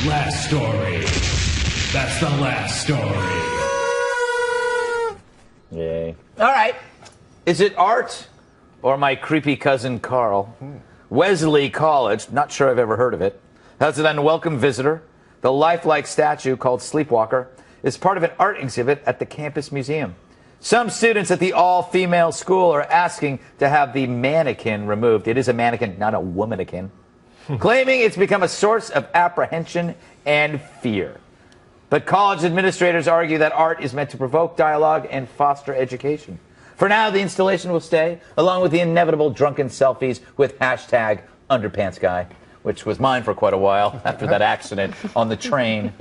Last story. That's the last story. Yay. All right. Is it art or my creepy cousin Carl? Wellesley College, not sure I've ever heard of it, has an unwelcome visitor. The lifelike statue called Sleepwalker is part of an art exhibit at the campus museum. Some students at the all-female school are asking to have the mannequin removed. It is a mannequin, not a womanikin. Claiming it's become a source of apprehension and fear. But college administrators argue that art is meant to provoke dialogue and foster education. For now, the installation will stay, along with the inevitable drunken selfies with hashtag underpants guy, which was mine for quite a while after that accident on the train.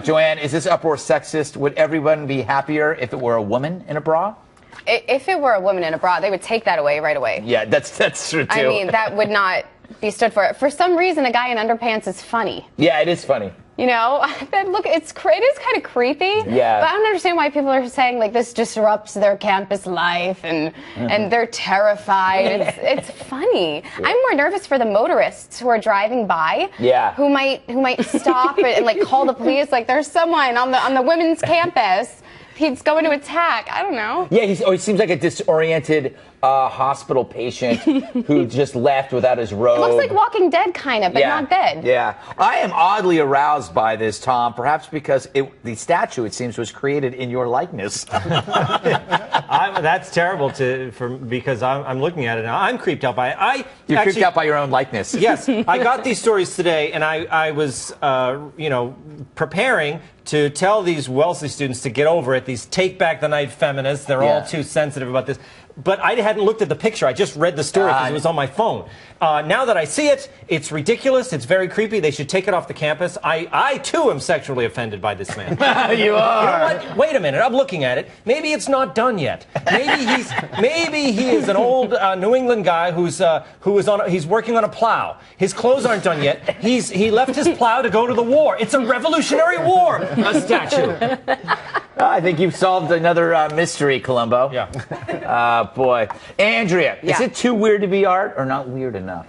Joanne, is this uproar sexist? Would everyone be happier if it were a woman in a bra? If it were a woman in a bra, they would take that away right away. Yeah, that's true, too. I mean, that would not be stood for. For some reason, a guy in underpants is funny. Yeah, it is funny. You know, look, it is kind of creepy. Yeah. But I don't understand why people are saying, like, this disrupts their campus life and they're terrified. It's funny. Yeah. I'm more nervous for the motorists who are driving by. Yeah. Who might stop and like call the police. Like, there's someone on the women's campus. He's going to attack. I don't know. Yeah, he seems like a disoriented hospital patient who just left without his robe. It looks like Walking Dead, kind of, but not dead. Yeah. I am oddly aroused by this, Tom, perhaps because the statue, it seems, was created in your likeness. That's terrible because I'm looking at it now. I'm creeped out by it. You're creeped out by your own likeness. Yes. I got these stories today, and I was, preparing to tell these Wellesley students to get over it, these take-back-the-night feminists. They're all too sensitive about this. But I hadn't looked at the picture. I just read the story because it was on my phone. Now that I see it, it's ridiculous. It's very creepy. They should take it off the campus. I too, am sexually offended by this man. You are. You know what? Wait a minute. I'm looking at it. Maybe it's not done yet. Maybe he is an old New England guy he's working on a plow. His clothes aren't done yet. He left his plow to go to the war. It's a Revolutionary War, a statue. I think you've solved another mystery, Columbo. Yeah. Boy. Andrea, is it too weird to be art or not weird enough?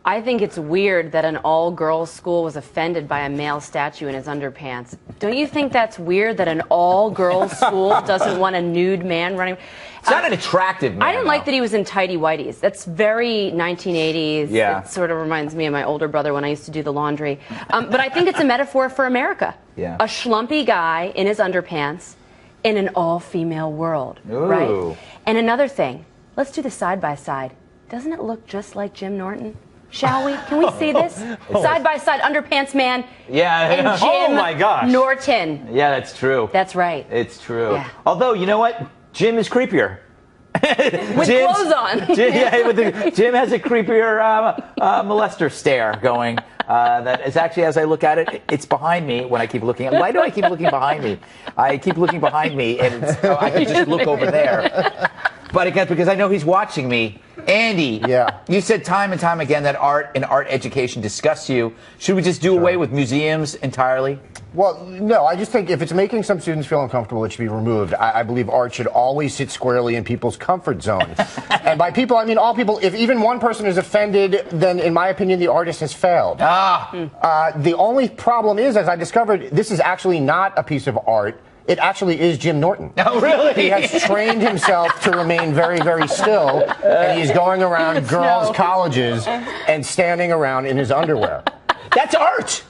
I think it's weird that an all-girls school was offended by a male statue in his underpants. Don't you think that's weird that an all-girls school doesn't want a nude man running? It's not an attractive man. I didn't like that he was in tighty-whities. That's very 1980s. Yeah. It sort of reminds me of my older brother when I used to do the laundry. But I think it's a metaphor for America. Yeah. A schlumpy guy in his underpants in an all-female world. Ooh. Right? And another thing, let's do the side-by-side. Doesn't it look just like Jim Norton? Shall we? Can we see this? Side-by-side underpants man and Jim Norton. Yeah, that's true. That's right. It's true. Yeah. Although, you know what? Jim is creepier. With clothes on. Jim has a creepier molester stare going. That is actually, as I look at it, it's behind me when I keep looking. Why do I keep looking behind me? I keep looking behind me, and I can just look over there. But again, because I know he's watching me. Andy, you said time and time again that art and art education disgusts you. Should we just do away with museums entirely? Well, no, I just think if it's making some students feel uncomfortable, it should be removed. I believe art should always sit squarely in people's comfort zone. And by people, I mean all people. If even one person is offended, then in my opinion, the artist has failed. The only problem is, as I discovered, this is actually not a piece of art. It actually is Jim Norton. Oh, really? He has trained himself to remain very, very still, and he's going around girls' colleges and standing around in his underwear. That's art.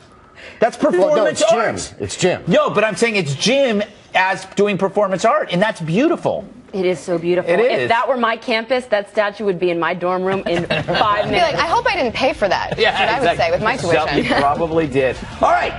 That's performance art. It's Jim. No, but I'm saying it's Jim as doing performance art, and that's beautiful. It is so beautiful. It is. If that were my campus, that statue would be in my dorm room in 5 minutes. I'd be like, I hope I didn't pay for that. Yeah, That's what I would say with my tuition. You probably did. All right.